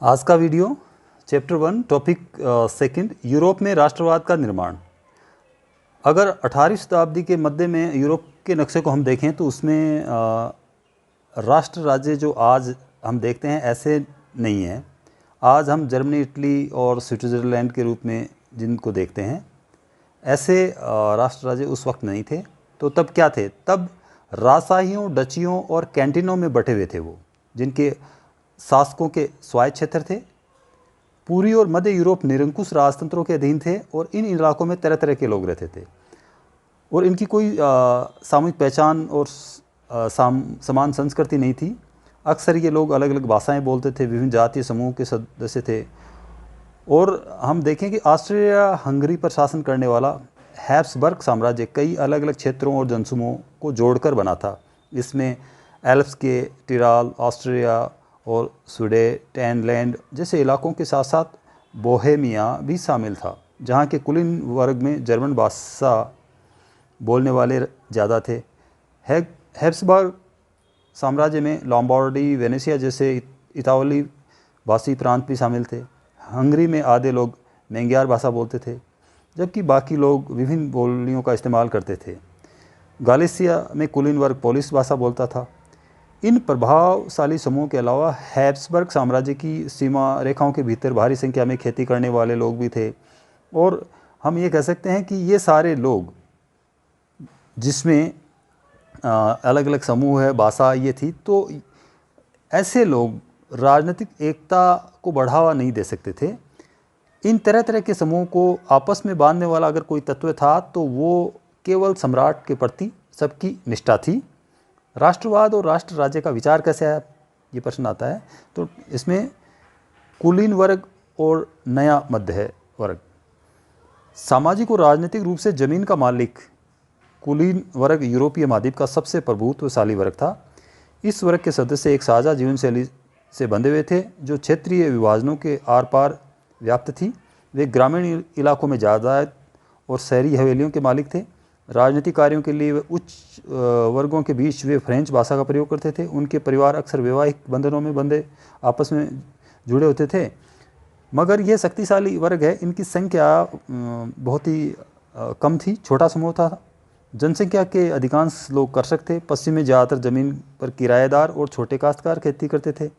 आज का video chapter 1 topic second Europe में राष्ट्रवाद का निर्माण। अगर 18वीं शताब्दी के मध्य में यूरोप के नक्शे को हम देखें तो उसमें राष्ट्र राज्य जो आज हम देखते हैं ऐसे नहीं हैं। आज हम जर्मनी, इटली और स्विट्ज़रलैंड के रूप में जिनको देखते हैं, ऐसे राष्ट्र राज्य उस वक्त नहीं थे। तो तब क्या थे? तब राजशाहियों, डचियों और कैंटिनों में बटे हुए थे वो, जिनके शासकों के स्वायत्त क्षेत्र थे। पूर्वी और मध्य यूरोप निरंकुश राजतंत्रों के अधीन थे और इन इलाकों में तरह तरह के लोग रहते थे और इनकी कोई सामूहिक पहचान और समान संस्कृति नहीं थी। अक्सर ये लोग अलग अलग भाषाएं बोलते थे, विभिन्न जातीय समूह के सदस्य थे। और हम देखें कि ऑस्ट्रिया हंगरी पर शासन करने वाला हैब्सबर्ग साम्राज्य कई अलग अलग क्षेत्रों और जनसमूहों को जोड़कर बना था। इसमें एल्प्स के टिराल, ऑस्ट्रिया और सुडेटेनलैंड जैसे इलाकों के साथ साथ बोहेमिया भी शामिल था, जहाँ के कुलीन वर्ग में जर्मन भाषा बोलने वाले ज़्यादा थे। हैब्सबर्ग साम्राज्य में लॉम्बार्डी, वेनेसिया जैसे इतालवी भाषी प्रांत भी शामिल थे। हंगरी में आधे लोग मैंग्यार भाषा बोलते थे, जबकि बाकी लोग विभिन्न बोलियों का इस्तेमाल करते थे। गालिसिया में कुलीन वर्ग पोलिश भाषा बोलता था। इन प्रभावशाली समूहों के अलावा हैब्सबर्ग साम्राज्य की सीमा रेखाओं के भीतर भारी संख्या में खेती करने वाले लोग भी थे। और हम ये कह सकते हैं कि ये सारे लोग, जिसमें अलग अलग समूह है, भाषा ये थी, तो ऐसे लोग राजनीतिक एकता को बढ़ावा नहीं दे सकते थे। इन तरह तरह के समूह को आपस में बांधने वाला अगर कोई तत्व था तो वो केवल सम्राट के प्रति सबकी निष्ठा थी। राष्ट्रवाद और राष्ट्र राज्य का विचार कैसे आया, ये प्रश्न आता है। तो इसमें कुलीन वर्ग और नया मध्य वर्ग। सामाजिक और राजनीतिक रूप से जमीन का मालिक कुलीन वर्ग यूरोपीय महाद्वीप का सबसे प्रभुत्वशाली वर्ग था। इस वर्ग के सदस्य एक साझा जीवन शैली से बंधे हुए थे जो क्षेत्रीय विभाजनों के आर पार व्याप्त थी। वे ग्रामीण इलाकों में जायदाद और शहरी हवेलियों के मालिक थे। राजनीतिक कार्यों के लिए वे उच्च वर्गों के बीच वे फ्रेंच भाषा का प्रयोग करते थे। उनके परिवार अक्सर वैवाहिक बंधनों में बंधे आपस में जुड़े होते थे। मगर यह शक्तिशाली वर्ग है, इनकी संख्या बहुत ही कम थी, छोटा समूह था। जनसंख्या के अधिकांश लोग कृषक थे। पश्चिम में ज़्यादातर ज़मीन पर किराएदार और छोटे काश्तकार खेती करते थे,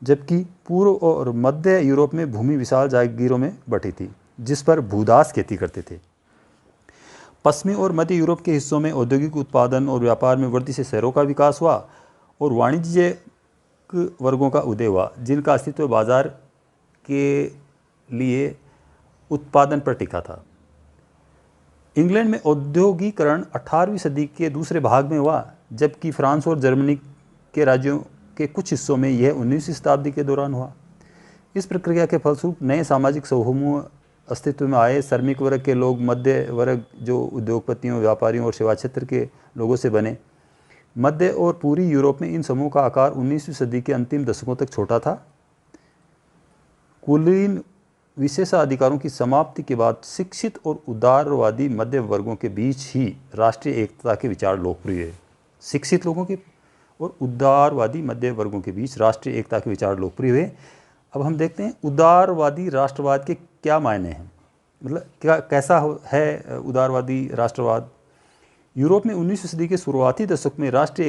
जबकि पूर्व और मध्य यूरोप में भूमि विशाल जागीरों में बटी थी जिस पर भूदास खेती करते थे। पश्चिमी और मध्य यूरोप के हिस्सों में औद्योगिक उत्पादन और व्यापार में वृद्धि से शहरों का विकास हुआ और वाणिज्यिक वर्गों का उदय हुआ, जिनका अस्तित्व बाजार के लिए उत्पादन पर टिका था। इंग्लैंड में औद्योगिकरण 18वीं सदी के दूसरे भाग में हुआ, जबकि फ्रांस और जर्मनी के राज्यों के कुछ हिस्सों में यह 19वीं शताब्दी के दौरान हुआ। इस प्रक्रिया के फलस्वरूप नए सामाजिक समूह अस्तित्व में आए। श्रमिक वर्ग के लोग मध्य वर्ग जो उद्योगपतियों, व्यापारियों और सेवा क्षेत्र के लोगों से बने। मध्य और पूर्वी यूरोप में इन समूह का आकार 19वीं सदी के अंतिम दशकों तक छोटा था। कुलीन विशेषाधिकारों की समाप्ति के बाद शिक्षित और उदारवादी मध्य वर्गों के बीच ही राष्ट्रीय एकता के विचार लोकप्रिय है। शिक्षित लोगों के और उदारवादी मध्य वर्गों के बीच राष्ट्रीय एकता के विचार लोकप्रिय हुए। अब हम देखते हैं उदारवादी राष्ट्रवाद के क्या मायने हैं, मतलब क्या कैसा है उदारवादी राष्ट्रवाद। यूरोप में 19वीं सदी के शुरुआती दशक में राष्ट्रीय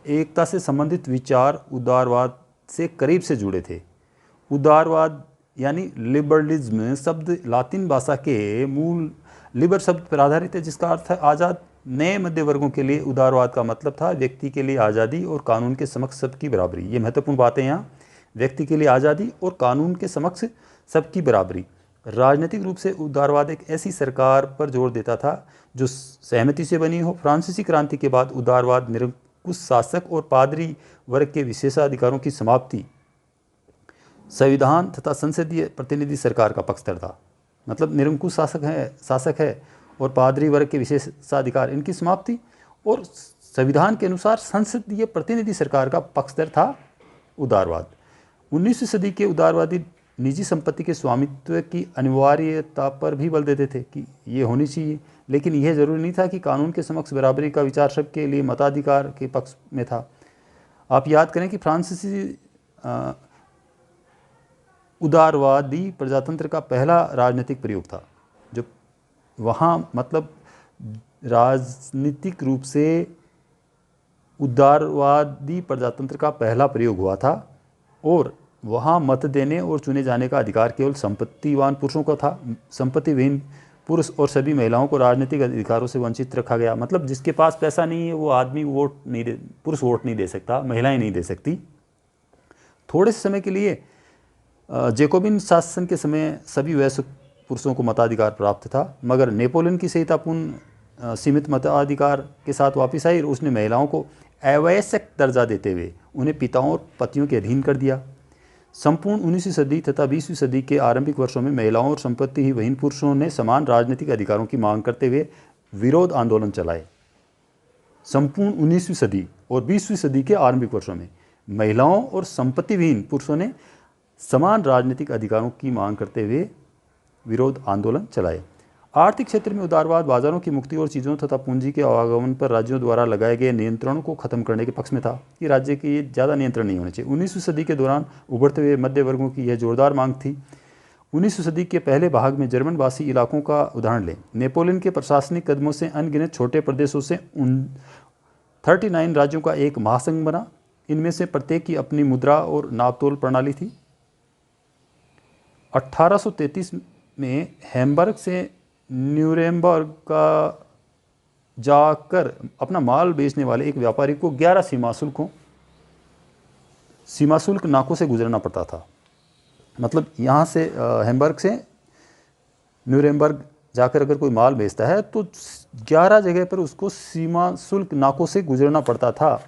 एकता से संबंधित विचार उदारवाद से करीब से जुड़े थे। उदारवाद यानी लिबरलिज्म शब्द लातिन भाषा के मूल लिबर शब्द पर आधारित है, जिसका अर्थ है आज़ाद। नए मध्य वर्गों के लिए उदारवाद का मतलब था व्यक्ति के लिए आज़ादी और कानून के समक्ष सबकी बराबरी। ये महत्वपूर्ण बातें यहाँ, व्यक्ति के लिए आज़ादी और कानून के समक्ष सबकी बराबरी। राजनीतिक रूप से उदारवाद एक ऐसी सरकार पर जोर देता था जो सहमति से बनी हो। फ्रांसीसी क्रांति के बाद उदारवाद निरंकुश शासक और पादरी वर्ग के विशेषाधिकारों की समाप्ति, संविधान तथा संसदीय प्रतिनिधि सरकार का पक्षधर था। मतलब निरंकुश शासक है और पादरी वर्ग के विशेषाधिकार, इनकी समाप्ति, और संविधान के अनुसार संसदीय प्रतिनिधि सरकार का पक्षधर था उदारवाद। 19वीं सदी के उदारवादी निजी संपत्ति के स्वामित्व की अनिवार्यता पर भी बल देते थे कि ये होनी चाहिए, लेकिन यह जरूरी नहीं था कि कानून के समक्ष बराबरी का विचार सबके लिए मताधिकार के पक्ष में था। आप याद करें कि फ्रांसीसी उदारवादी प्रजातंत्र का पहला राजनीतिक प्रयोग था। जो वहाँ मतलब राजनीतिक रूप से उदारवादी प्रजातंत्र का पहला प्रयोग हुआ था और वहाँ मत देने और चुने जाने का अधिकार केवल संपत्तिवान पुरुषों का था। संपत्तिविहीन पुरुष और सभी महिलाओं को राजनीतिक अधिकारों से वंचित रखा गया। मतलब जिसके पास पैसा नहीं है वो आदमी वोट नहीं दे, पुरुष वोट नहीं दे सकता, महिलाएं नहीं दे सकती। थोड़े से समय के लिए जैकोबिन शासन के समय सभी वयस्क पुरुषों को मताधिकार प्राप्त था, मगर नेपोलियन की संहितापूर्ण सीमित मताधिकार के साथ वापस आई और उसने महिलाओं को आवश्यक दर्जा देते हुए उन्हें पिताओं और पतियों के अधीन कर दिया। संपूर्ण 19वीं सदी तथा 20वीं सदी के आरंभिक वर्षों में महिलाओं और संपत्तिहीन पुरुषों ने समान राजनीतिक अधिकारों की मांग करते हुए विरोध आंदोलन चलाए। संपूर्ण 19वीं सदी और 20वीं सदी के आरंभिक वर्षों में महिलाओं और संपत्तिहीन पुरुषों ने समान राजनीतिक अधिकारों की मांग करते हुए विरोध आंदोलन चलाए। आर्थिक क्षेत्र में उदारवाद बाजारों की मुक्ति और चीज़ों तथा पूंजी के आवागमन पर राज्यों द्वारा लगाए गए नियंत्रणों को खत्म करने के पक्ष में था कि राज्य के ज़्यादा नियंत्रण नहीं होने चाहिए। 19वीं सदी के दौरान उभरते हुए मध्य वर्गों की यह जोरदार मांग थी। 19वीं सदी के पहले भाग में जर्मनवासी इलाकों का उदाहरण लें। नेपोलियन के प्रशासनिक कदमों से अनगिनत छोटे प्रदेशों से 39 राज्यों का एक महासंघ बना। इनमें से प्रत्येक की अपनी मुद्रा और नापतोल प्रणाली थी। 1833 में हैम्बर्ग से न्यूरेमबर्ग का जाकर अपना माल बेचने वाले एक व्यापारी को 11 सीमा शुल्क नाकों से गुजरना पड़ता था। मतलब यहाँ से हैम्बर्ग से न्यूरेमबर्ग जाकर अगर कोई माल बेचता है तो 11 जगह पर उसको सीमा शुल्क नाकों से गुजरना पड़ता था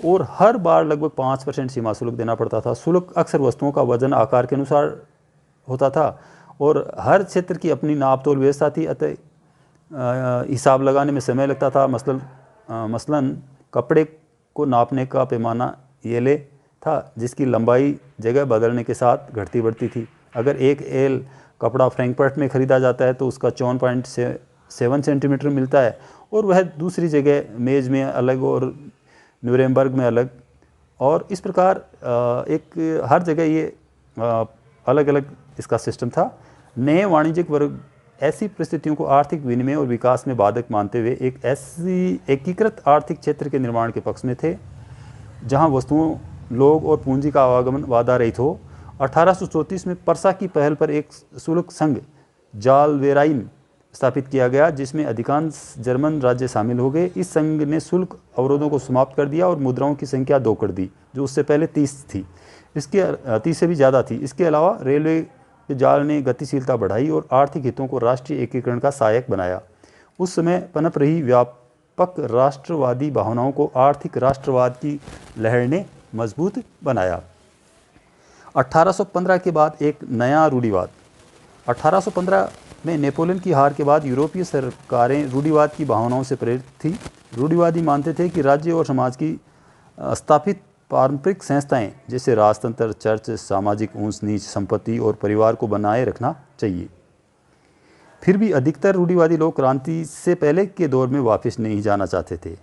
और हर बार लगभग 5% सीमा शुल्क देना पड़ता था। शुल्क अक्सर वस्तुओं का वजन आकार के अनुसार होता था और हर क्षेत्र की अपनी नाप तोल व्यवस्था थी, अतः हिसाब लगाने में समय लगता था। मसलन कपड़े को नापने का पैमाना येले था, जिसकी लंबाई जगह बदलने के साथ घटती बढ़ती थी। अगर एक एल कपड़ा फ्रैंकफर्ट में ख़रीदा जाता है तो उसका 54.7 सेंटीमीटर मिलता है और वह दूसरी जगह मेज में अलग और न्यूरेमबर्ग में अलग, और इस प्रकार एक हर जगह ये अलग अलग इसका सिस्टम था। नए वाणिज्यिक वर्ग ऐसी परिस्थितियों को आर्थिक विनिमय और विकास में बाधक मानते हुए एक ऐसी एकीकृत आर्थिक क्षेत्र के निर्माण के पक्ष में थे जहां वस्तुओं, लोग और पूंजी का आवागमन बाधा रहित हो। 1834 में परसा की पहल पर एक शुल्क संघ जालवेराइन स्थापित किया गया, जिसमें अधिकांश जर्मन राज्य शामिल हो गए। इस संघ ने शुल्क अवरोधों को समाप्त कर दिया और मुद्राओं की संख्या 2 कर दी, जो उससे पहले 30 थी। 30 से भी ज़्यादा थी। इसके अलावा रेलवे के जाल ने गतिशीलता बढ़ाई और आर्थिक हितों को राष्ट्रीय एकीकरण का सहायक बनाया। उस समय पनप रही व्यापक राष्ट्रवादी भावनाओं को आर्थिक राष्ट्रवाद की लहर ने मजबूत बनाया। 1815 के बाद एक नया रूढ़िवाद। 1815 में नेपोलियन की हार के बाद यूरोपीय सरकारें रूढ़िवाद की भावनाओं से प्रेरित थी। रूढ़िवादी मानते थे कि राज्य और समाज की स्थापित पारंपरिक संस्थाएं जैसे राजतंत्र, चर्च, सामाजिक ऊंच नीच, संपत्ति और परिवार को बनाए रखना चाहिए। फिर भी अधिकतर रूढ़िवादी लोग क्रांति से पहले के दौर में वापस नहीं जाना चाहते थे।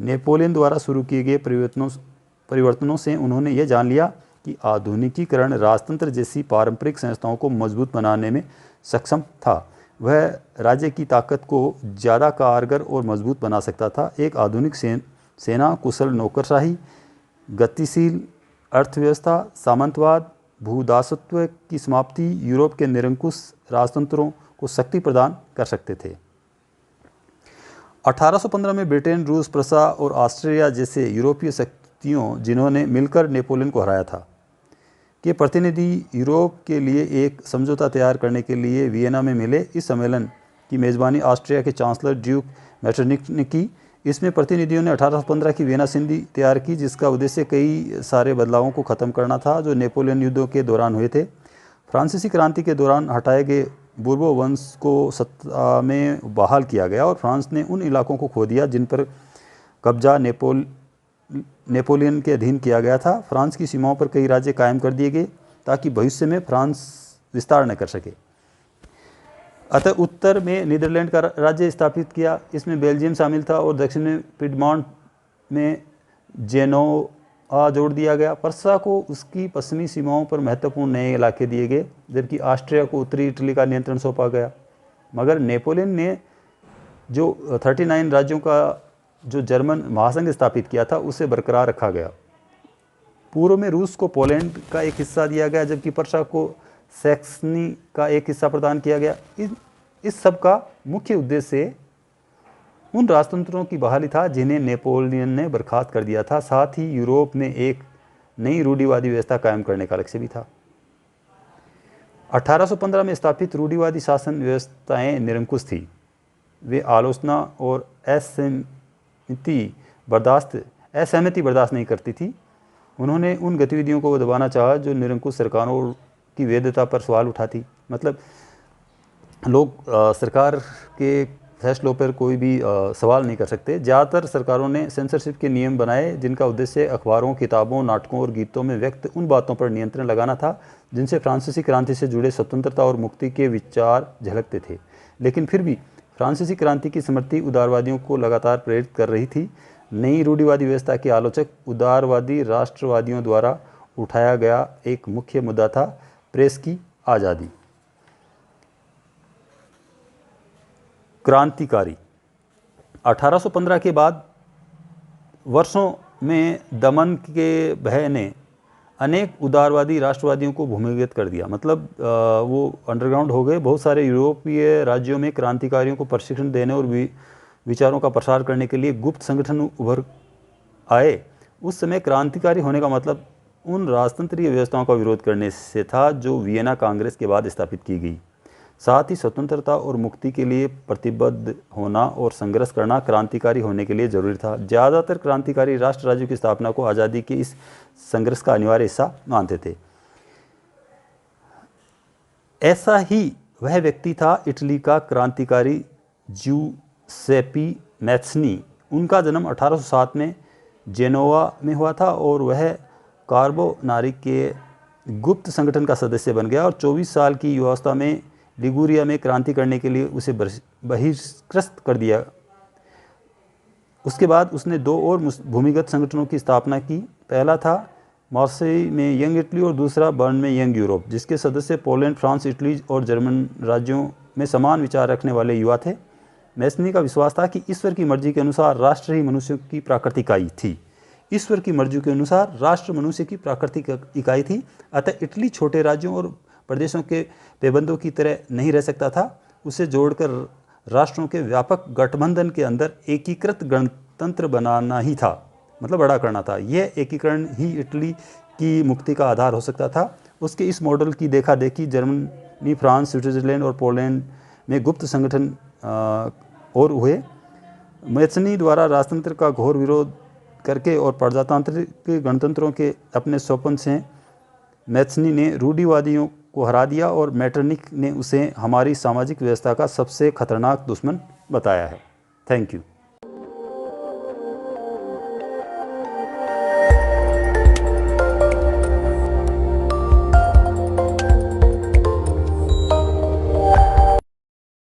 नेपोलियन द्वारा शुरू किए गए परिवर्तनों से उन्होंने यह जान लिया कि आधुनिकीकरण राजतंत्र जैसी पारंपरिक संस्थाओं को मजबूत बनाने में सक्षम था। वह राज्य की ताकत को ज़्यादा कारगर और मजबूत बना सकता था। एक आधुनिक सेना, कुशल नौकरशाही, गतिशील अर्थव्यवस्था, सामंतवाद, भूदासत्व की समाप्ति यूरोप के निरंकुश राजतंत्रों को शक्ति प्रदान कर सकते थे। 1815 में ब्रिटेन, रूस, प्रसा और ऑस्ट्रिया जैसे यूरोपीय शक्तियों जिन्होंने मिलकर नेपोलियन को हराया था के प्रतिनिधि यूरोप के लिए एक समझौता तैयार करने के लिए वियना में मिले। इस सम्मेलन की मेज़बानी ऑस्ट्रिया के चांसलर ड्यूक मेटरनिक ने की। इसमें प्रतिनिधियों ने 1815 की वियना संधि तैयार की, जिसका उद्देश्य कई सारे बदलावों को ख़त्म करना था जो नेपोलियन युद्धों के दौरान हुए थे। फ्रांसीसी क्रांति के दौरान हटाए गए बूर्बो वंश को सत्ता में बहाल किया गया और फ्रांस ने उन इलाकों को खो दिया जिन पर कब्जा नेपोलियन के अधीन किया गया था। फ्रांस की सीमाओं पर कई राज्य कायम कर दिए गए ताकि भविष्य में फ्रांस विस्तार न कर सके। अतः उत्तर में नीदरलैंड का राज्य स्थापित किया। इसमें बेल्जियम शामिल था और दक्षिण में पिडमॉन्ट में जोड़ दिया गया। पर्सा को उसकी पश्चिमी सीमाओं पर महत्वपूर्ण नए इलाके दिए गए, जबकि ऑस्ट्रिया को उत्तरी इटली का नियंत्रण सौंपा गया। मगर नेपोलियन ने जो 39 राज्यों का जो जर्मन महासंघ स्थापित किया था उसे बरकरार रखा गया। पूर्व में रूस को पोलैंड का एक हिस्सा दिया गया, जबकि पर्सा को सैक्सनी का एक हिस्सा प्रदान किया गया। इस सब का मुख्य उद्देश्य उन राजतंत्रों की बहाली था जिन्हें नेपोलियन ने बर्खास्त कर दिया था। साथ ही यूरोप में एक नई रूढ़िवादी व्यवस्था कायम करने का लक्ष्य भी था। 1815 में स्थापित रूढ़िवादी शासन व्यवस्थाएं निरंकुश थी। वे आलोचना और असहमति बर्दाश्त नहीं करती थी। उन्होंने उन गतिविधियों को दबाना चाहा जो निरंकुश सरकारों की वैधता पर सवाल उठाती। मतलब लोग सरकार के फैसलों पर कोई भी सवाल नहीं कर सकते। ज़्यादातर सरकारों ने सेंसरशिप के नियम बनाए जिनका उद्देश्य अखबारों, किताबों, नाटकों और गीतों में व्यक्त उन बातों पर नियंत्रण लगाना था जिनसे फ्रांसीसी क्रांति से जुड़े स्वतंत्रता और मुक्ति के विचार झलकते थे। लेकिन फिर भी फ्रांसीसी क्रांति की स्मृति उदारवादियों को लगातार प्रेरित कर रही थी। नई रूढ़िवादी व्यवस्था के आलोचक उदारवादी राष्ट्रवादियों द्वारा उठाया गया एक मुख्य मुद्दा था प्रेस की आज़ादी। क्रांतिकारी 1815 के बाद वर्षों में दमन के भय ने अनेक उदारवादी राष्ट्रवादियों को भूमिगत कर दिया। मतलब वो अंडरग्राउंड हो गए। बहुत सारे यूरोपीय राज्यों में क्रांतिकारियों को प्रशिक्षण देने और विचारों का प्रसार करने के लिए गुप्त संगठन उभर आए। उस समय क्रांतिकारी होने का मतलब उन राजतंत्रीय व्यवस्थाओं का विरोध करने से था जो वियना कांग्रेस के बाद स्थापित की गई। साथ ही स्वतंत्रता और मुक्ति के लिए प्रतिबद्ध होना और संघर्ष करना क्रांतिकारी होने के लिए जरूरी था। ज़्यादातर क्रांतिकारी राष्ट्र राज्यों की स्थापना को आज़ादी के इस संघर्ष का अनिवार्य हिस्सा मानते थे। ऐसा ही वह व्यक्ति था इटली का क्रांतिकारी ज्यूसेप्पी मैत्सनी। उनका जन्म 1807 में जेनोवा में हुआ था और वह कार्बोनारी के गुप्त संगठन का सदस्य बन गया और 24 साल की युवावस्था में लिगुरिया में क्रांति करने के लिए उसे बहिष्कृत कर दिया। उसके बाद उसने 2 और भूमिगत संगठनों की स्थापना की। पहला था मार्सेई में यंग इटली और दूसरा बर्न में यंग यूरोप, जिसके सदस्य पोलैंड, फ्रांस, इटली और जर्मन राज्यों में समान विचार रखने वाले युवा थे। मैसनी का विश्वास था कि ईश्वर की मर्जी के अनुसार राष्ट्र ही मनुष्य की प्राकृतिक इकाई थी। ईश्वर की मर्जी के अनुसार राष्ट्र मनुष्य की प्राकृतिक इकाई थी। अतः इटली छोटे राज्यों और प्रदेशों के पैबंदों की तरह नहीं रह सकता था। उसे जोड़कर राष्ट्रों के व्यापक गठबंधन के अंदर एकीकृत गणतंत्र बनाना ही था, मतलब बड़ा करना था। यह एकीकरण ही इटली की मुक्ति का आधार हो सकता था। उसके इस मॉडल की देखा देखी जर्मनी, फ्रांस, स्विट्जरलैंड और पोलैंड में गुप्त संगठन और हुए। मैत्सनी द्वारा राजतंत्र का घोर विरोध करके और प्रजातांत्रिक गणतंत्रों के अपने स्वप्न से मैत्सनी ने रूढ़िवादियों को हरा दिया और मेटरनिक ने उसे हमारी सामाजिक व्यवस्था का सबसे खतरनाक दुश्मन बताया है। Thank you.